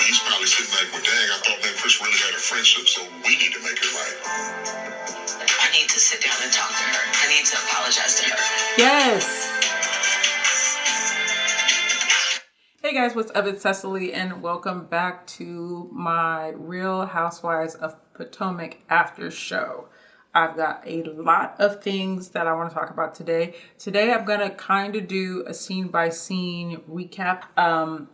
he's probably sitting back, well, dang, I thought me and Chris really had a friendship, so we need to make it right. I need to sit down and talk to her. I need to apologize to her. Yes. Hey guys, what's up? It's Cecily and welcome back to my Real Housewives of Potomac after show. I've got a lot of things that I want to talk about today. Today I'm going to kind of do a scene by scene recap.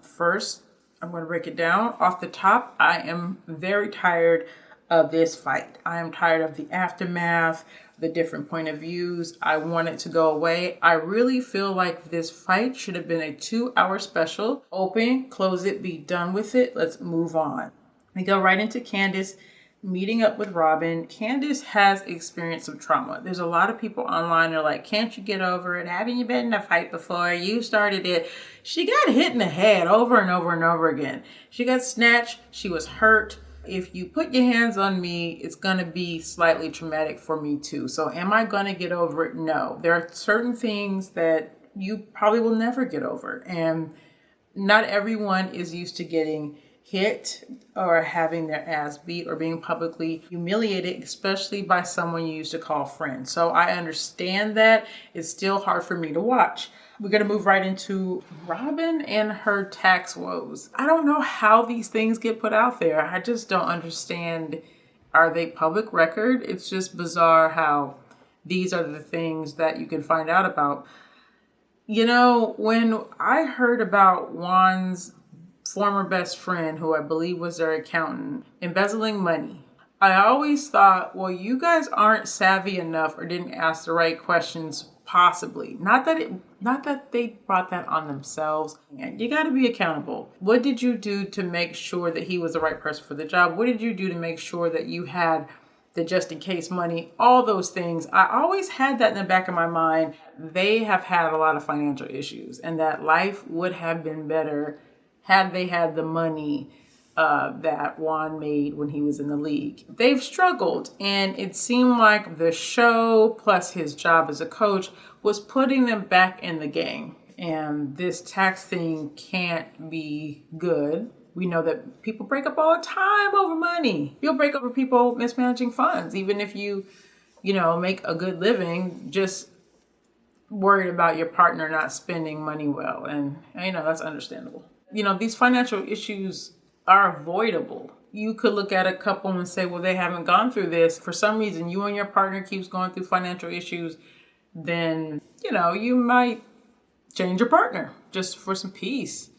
First, I'm going to break it down. Off the top, I am very tired of this fight. I am tired of the aftermath, the different point of views. I want it to go away. I really feel like this fight should have been a 2-hour special. Open, close it, be done with it. Let's move on. We go right into Candiace meeting up with Robin. Candiace has experienced some trauma. There's a lot of people online that are like, can't you get over it? Haven't you been in a fight before? You started it. She got hit in the head over and over and over again. She got snatched. She was hurt. If you put your hands on me, it's going to be slightly traumatic for me too. So am I going to get over it? No. There are certain things that you probably will never get over. And not everyone is used to getting hit or having their ass beat or being publicly humiliated, especially by someone you used to call friend. So I understand that. It's still hard for me to watch. We're going to move right into Robin and her tax woes. I don't know how these things get put out there. I just don't understand. Are they public record? It's just bizarre how these are the things that you can find out about. You know, when I heard about Juan's former best friend, who I believe was their accountant, embezzling money, I always thought, well, you guys aren't savvy enough or didn't ask the right questions, possibly. Not that they brought that on themselves. And you got to be accountable. What did you do to make sure that he was the right person for the job? What did you do to make sure that you had the just in case money? All those things. I always had that in the back of my mind. They have had a lot of financial issues and that life would have been better had they had the money that Juan made when he was in the league. They've struggled, and it seemed like the show plus his job as a coach was putting them back in the game. And this tax thing can't be good. We know that people break up all the time over money. You'll break up with people mismanaging funds, even if you make a good living, just worried about your partner not spending money well. And that's understandable. These financial issues are avoidable. You could look at a couple and say, well, they haven't gone through this. For some reason, you and your partner keeps going through financial issues, then, you might change your partner just for some peace.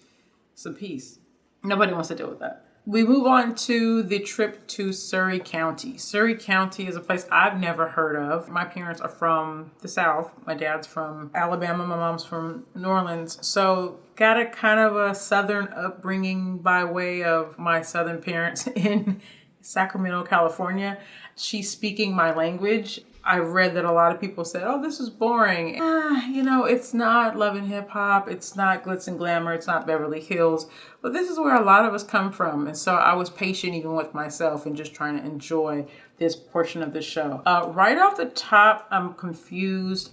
Some peace. Nobody wants to deal with that. We move on to the trip to Surry County. Surry County is a place I've never heard of. My parents are from the South. My dad's from Alabama. My mom's from New Orleans. So got a kind of a Southern upbringing by way of my Southern parents in Sacramento, California. She's speaking my language. I read that a lot of people said, oh, this is boring. It's not Love and Hip Hop. It's not glitz and glamour. It's not Beverly Hills. But this is where a lot of us come from. And so I was patient even with myself and just trying to enjoy this portion of the show. Right off the top, I'm confused.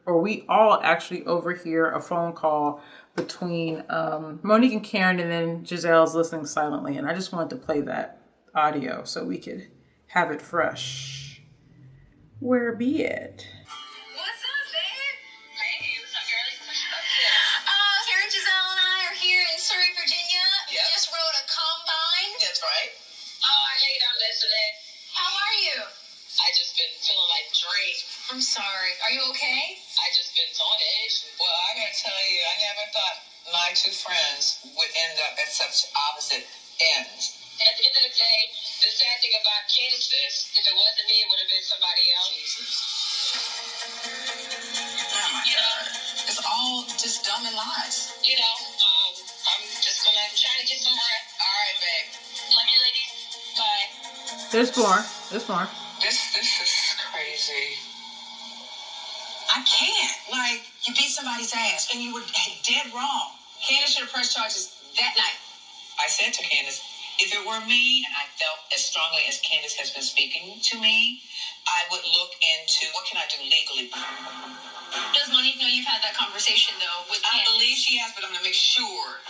We all actually overhear a phone call between Monique and Karen, and then Giselle's listening silently. And I just wanted to play that audio so we could have it fresh. Where be it? What's up, babe? Hey, what's up, girlie? What you up to? Karen, Giselle, and I are here in Surry, Virginia. Yep. We just rode a combine. That's right. Oh, I hate on listening. How are you? I just been feeling like Drake. I'm sorry. Are you okay? I just been on edge. Well, I gotta tell you, I never thought my two friends would end up at such opposite ends. At the end of the day, the sad thing about Candiace is, if it wasn't me, it would have been somebody else. Jesus. Oh my God. It's all just dumb and lies. I'm just gonna try to get some rest. All right, babe. Love you, ladies. Bye. There's more. This is crazy. I can't. Like, you beat somebody's ass, and you were dead wrong. Candiace should have pressed charges that night. I said to Candiace, if it were me, and I felt as strongly as Candiace has been speaking to me, I would look into what can I do legally. Does Monique know you've had that conversation, though, with Candiace? I believe she has, but I'm going to make sure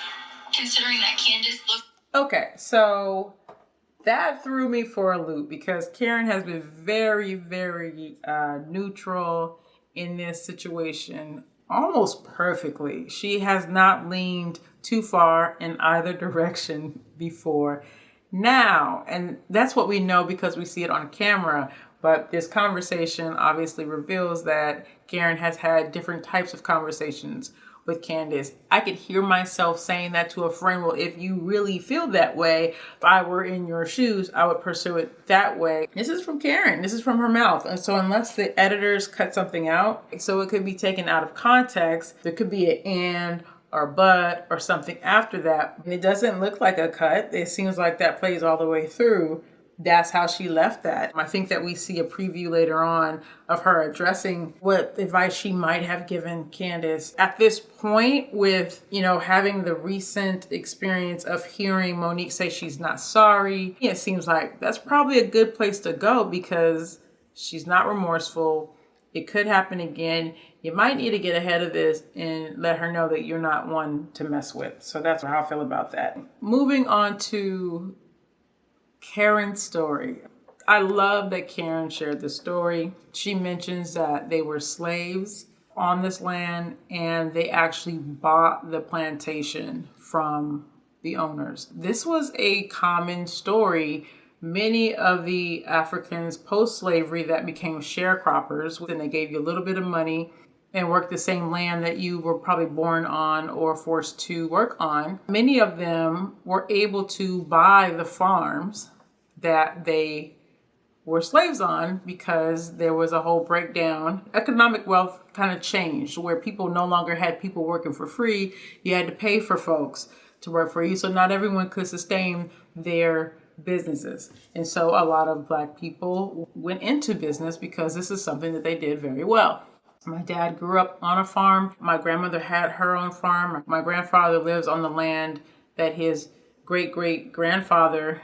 considering that Candiace looked. Okay, so that threw me for a loop because Karen has been very, very neutral in this situation almost perfectly. She has not leaned too far in either direction before now. And that's what we know because we see it on camera. But this conversation obviously reveals that Karen has had different types of conversations with Candiace. I could hear myself saying that to a friend. Well, if you really feel that way, if I were in your shoes, I would pursue it that way. This is from Karen. This is from her mouth. And so unless the editors cut something out, so it could be taken out of context, there could be an and or but or something after that. It doesn't look like a cut. It seems like that plays all the way through. That's how she left that. I think that we see a preview later on of her addressing what advice she might have given Candiace. At this point, with, having the recent experience of hearing Monique say she's not sorry, it seems like that's probably a good place to go because she's not remorseful. It could happen again. You might need to get ahead of this and let her know that you're not one to mess with. So that's how I feel about that. Moving on to Karen's story. I love that Karen shared the story. She mentions that they were slaves on this land and they actually bought the plantation from the owners. This was a common story. Many of the Africans post-slavery that became sharecroppers, and they gave you a little bit of money and worked the same land that you were probably born on or forced to work on. Many of them were able to buy the farms that they were slaves on because there was a whole breakdown. Economic wealth kind of changed where people no longer had people working for free. You had to pay for folks to work for you. So not everyone could sustain their businesses. And so a lot of Black people went into business because this is something that they did very well. My dad grew up on a farm. My grandmother had her own farm. My grandfather lives on the land that his great-great-grandfather,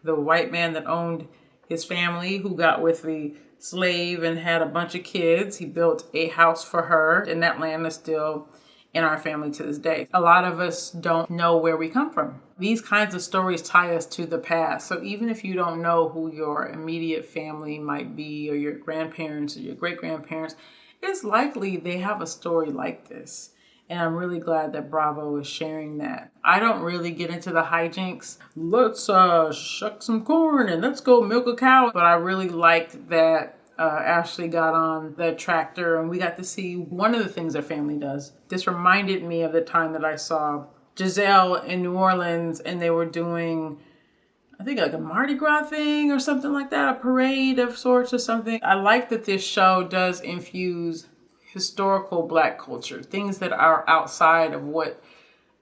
the white man that owned his family, who got with the slave and had a bunch of kids, he built a house for her, and that land is still in our family to this day. A lot of us don't know where we come from. These kinds of stories tie us to the past. So even if you don't know who your immediate family might be, or your grandparents or your great-grandparents, it's likely they have a story like this. And I'm really glad that Bravo is sharing that. I don't really get into the hijinks. Let's shuck some corn and let's go milk a cow. But I really liked that Ashley got on the tractor and we got to see one of the things their family does. This reminded me of the time that I saw Giselle in New Orleans and they were doing, I think like a Mardi Gras thing or something like that, a parade of sorts or something. I like that this show does infuse historical Black culture, things that are outside of what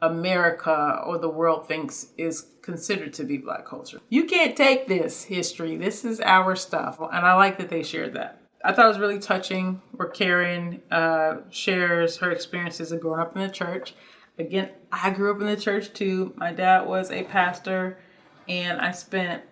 America or the world thinks is considered to be Black culture. You can't take this history. This is our stuff. And I like that they shared that. I thought it was really touching where Karen shares her experiences of growing up in the church. Again, I grew up in the church too. My dad was a pastor and I spent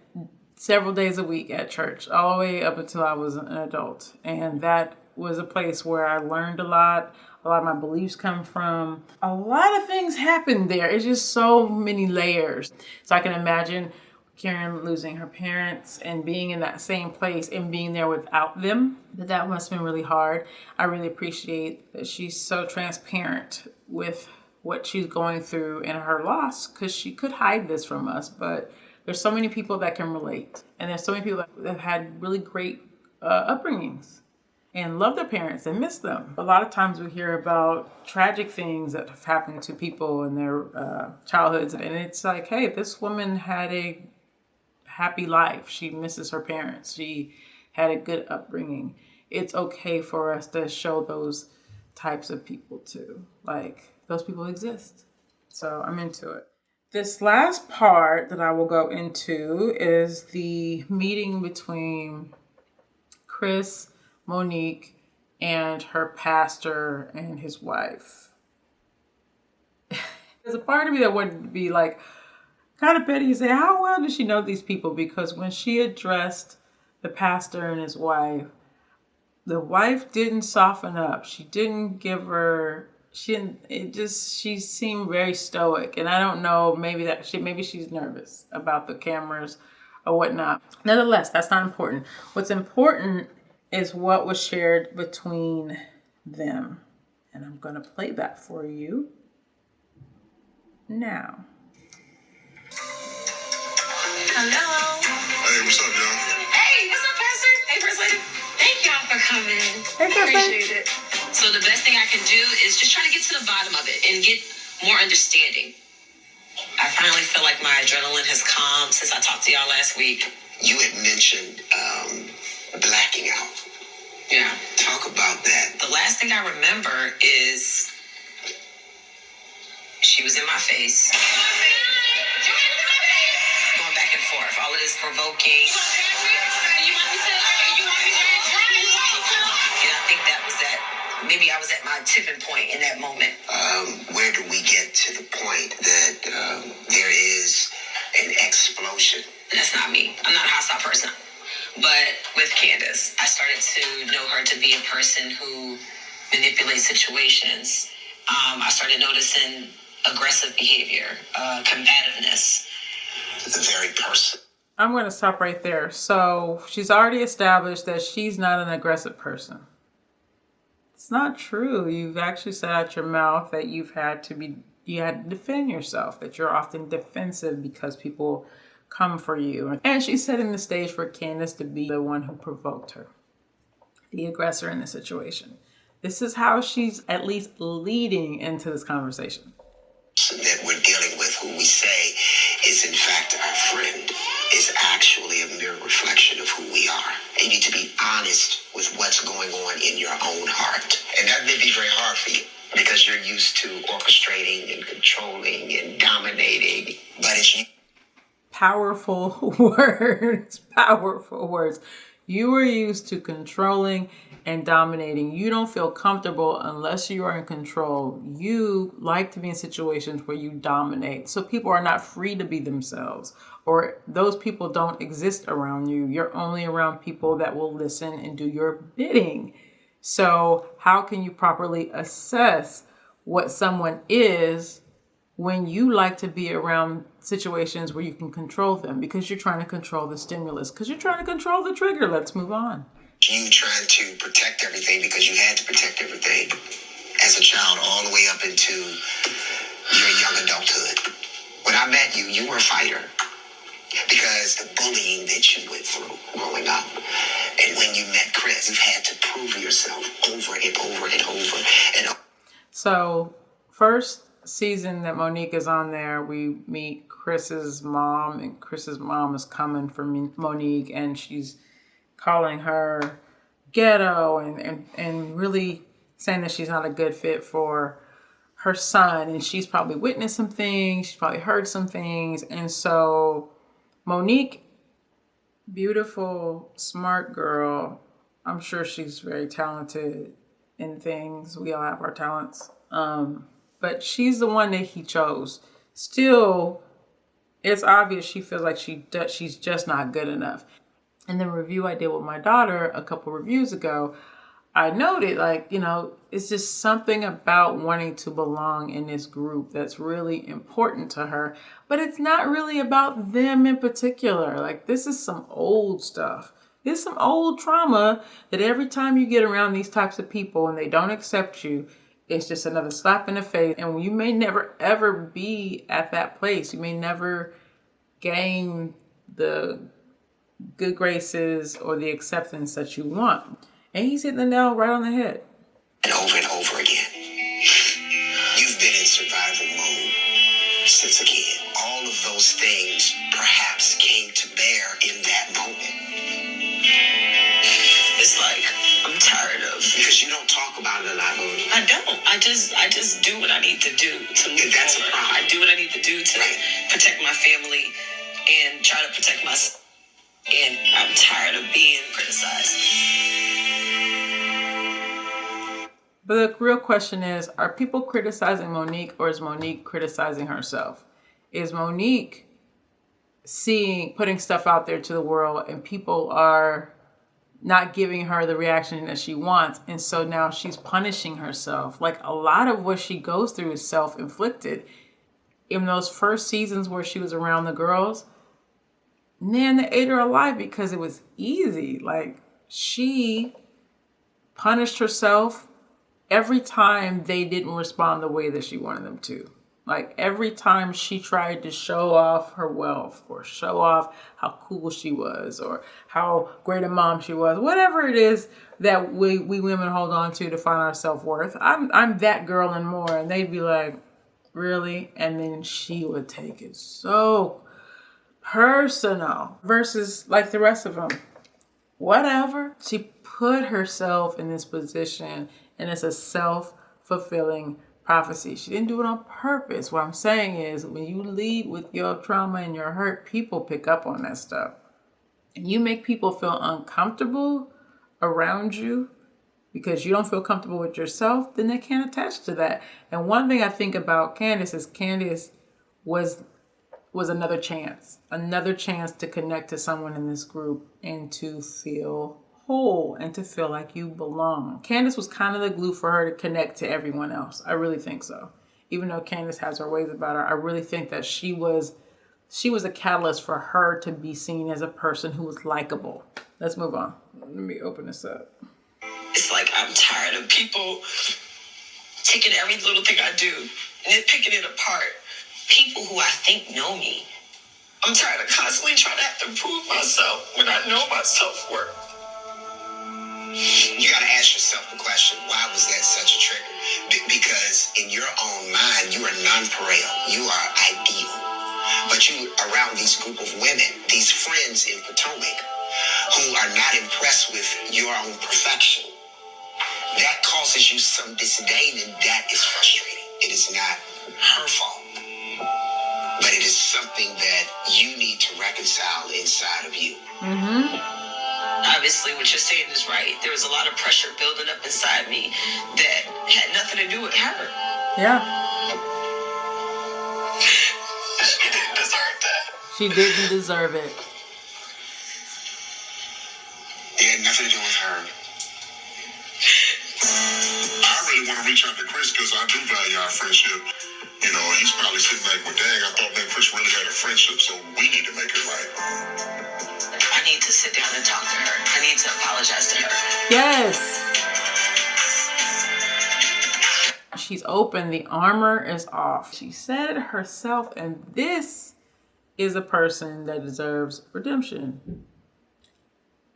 several days a week at church all the way up until I was an adult. And that was a place where I learned a lot of my beliefs come from. A lot of things happened there. It's just so many layers. So I can imagine Karen losing her parents and being in that same place and being there without them. That must have been really hard. I really appreciate that she's so transparent with what she's going through and her loss, because she could hide this from us, but there's so many people that can relate. And there's so many people that have had really great upbringings and love their parents and miss them. A lot of times we hear about tragic things that have happened to people in their childhoods. And it's like, hey, this woman had a happy life. She misses her parents. She had a good upbringing. It's okay for us to show those types of people too. Like, those people exist. So I'm into it. This last part that I will go into is the meeting between Chris, Monique, and her pastor and his wife. There's a part of me that would be like kind of petty and say, how well does she know these people? Because when she addressed the pastor and his wife, the wife didn't soften up. She didn't give her she seemed very stoic, and I don't know, maybe she's nervous about the cameras or whatnot. Nonetheless, that's not important. What's important is what was shared between them. And I'm going to play that for you now. Hello. Hey, what's up, y'all? Hey, what's up, Pastor? Hey, First Lady. Thank y'all for coming. Appreciate it. So the best thing I can do is just try to get to the bottom of it and get more understanding. I finally feel like my adrenaline has calmed since I talked to y'all last week. You had mentioned blacking out. Yeah. Talk about that. The last thing I remember is she was in my face. Going back and forth. All of this provoking. And I think that was that. Maybe I was at my tipping point in that moment. Where do we get to the point that there is an explosion? That's not me. I'm not a hostile person. But with Candiace, I started to know her to be a person who manipulates situations. I started noticing aggressive behavior, combativeness. The very person. I'm going to stop right there. So she's already established that she's not an aggressive person. It's not true. You've actually said out your mouth that you had to defend yourself, that you're often defensive because people come for you. And she's setting the stage for Candiace to be the one who provoked her, the aggressor in the situation. This is how she's at least leading into this conversation. That we're dealing with, who we say is in fact our friend, is actually a mere reflection of who we are. And you need to be honest with what's going on in your own heart. And that may be very hard for you because you're used to orchestrating and controlling and dominating, but it's you. Powerful words, powerful words. You are used to controlling and dominating. You don't feel comfortable unless you are in control. You like to be in situations where you dominate. So people are not free to be themselves, or those people don't exist around you. You're only around people that will listen and do your bidding. So how can you properly assess what someone is when you like to be around situations where you can control them? Because you're trying to control the stimulus, because you're trying to control the trigger. Let's move on. You trying to protect everything because you had to protect everything as a child all the way up into your young adulthood. When I met you, you were a fighter because the bullying that you went through growing up. And when you met Chris, you've had to prove yourself over and over and over and over. So first season that Monique is on there, we meet Chris's mom, and Chris's mom is coming for Monique, and she's calling her ghetto and really saying that she's not a good fit for her son. And she's probably witnessed some things. She's probably heard some things. And so Monique, beautiful, smart girl. I'm sure she's very talented in things. We all have our talents. But she's the one that he chose. Still, it's obvious she feels like she's just not good enough. In the review I did with my daughter a couple reviews ago, I noted, it's just something about wanting to belong in this group that's really important to her. But it's not really about them in particular. This is some old stuff. There's some old trauma that every time you get around these types of people and they don't accept you, it's just another slap in the face. And you may never, ever be at that place. You may never gain the good graces or the acceptance that you want. And he's hitting the nail right on the head. And over again. You've been in survival mode since a kid. All of those things perhaps came to bear in that moment. It's like, I'm tired of. Because you don't talk about it a lot. I don't. I just do what I need to do to move That's forward. a problem. I do what I need to do to protect my family and try to protect myself. And I'm tired of being criticized. But the real question is, are people criticizing Monique, or is Monique criticizing herself? Is Monique putting stuff out there to the world, and people are not giving her the reaction that she wants. And so now she's punishing herself. Like, a lot of what she goes through is self-inflicted. In those first seasons where she was around the girls, man, they ate her alive because it was easy. Like, she punished herself every time they didn't respond the way that she wanted them to. Like, every time she tried to show off her wealth or show off how cool she was or how great a mom she was, whatever it is that we women hold on to find our self-worth. I'm that girl and more. And they'd be like, really? And then she would take it so personal versus like the rest of them. Whatever. She put herself in this position, and it's a self-fulfilling prophecy. She didn't do it on purpose. What I'm saying is, when you lead with your trauma and your hurt, people pick up on that stuff. And you make people feel uncomfortable around you because you don't feel comfortable with yourself, then they can't attach to that. And one thing I think about Candiace is Candiace was another chance to connect to someone in this group and to feel whole and to feel like you belong. Candiace was kind of the glue for her to connect to everyone else. I really think so. Even though Candiace has her ways about her, I really think that she was a catalyst for her to be seen as a person who was likable. Let's move on. Let me open this up. It's like I'm tired of people taking every little thing I do and picking it apart. People who I think know me. I'm tired of constantly trying to have to prove myself when I know my self-worth. You gotta ask yourself the question, why was that such a trigger? Because in your own mind, you are non-pareil. You are ideal. But you around these group of women, these friends in Potomac, who are not impressed with your own perfection. That causes you some disdain, and that is frustrating. It is not her fault, but it is something that you need to reconcile inside of you. Mm-hmm. Obviously, what you're saying is right. There was a lot of pressure building up inside me that had nothing to do with her. Yeah. She didn't deserve that. She didn't deserve it. It had nothing to do with her. I really want to reach out to Chris because I do value our friendship. You know, he's probably sitting back with, dang, I thought me and Chris really had a friendship, so we need to make it right. I need to sit down and talk to her. I need to apologize to her. Yes. She's open. The armor is off. She said it herself, and this is a person that deserves redemption.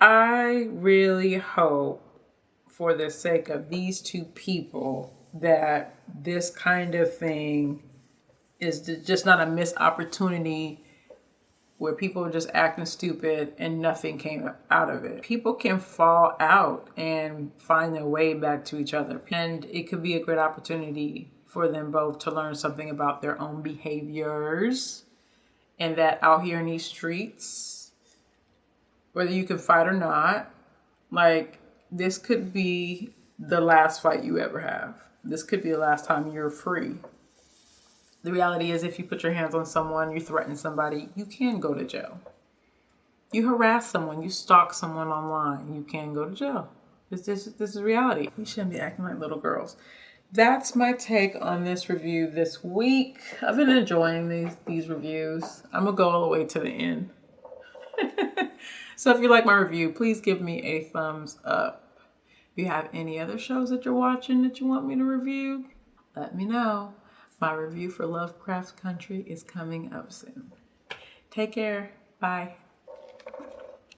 I really hope, for the sake of these two people, that this kind of thing is just not a missed opportunity where people are just acting stupid and nothing came out of it. People can fall out and find their way back to each other. And it could be a great opportunity for them both to learn something about their own behaviors, and that out here in these streets, whether you can fight or not, like, this could be the last fight you ever have. This could be the last time you're free. The reality is, if you put your hands on someone, you threaten somebody, you can go to jail. You harass someone, you stalk someone online, you can go to jail. This is reality. We shouldn't be acting like little girls. That's my take on this review this week. I've been enjoying these reviews. I'm gonna go all the way to the end. So if you like my review, please give me a thumbs up. If you have any other shows that you're watching that you want me to review, let me know. My review for Lovecraft Country is coming up soon. Take care. Bye.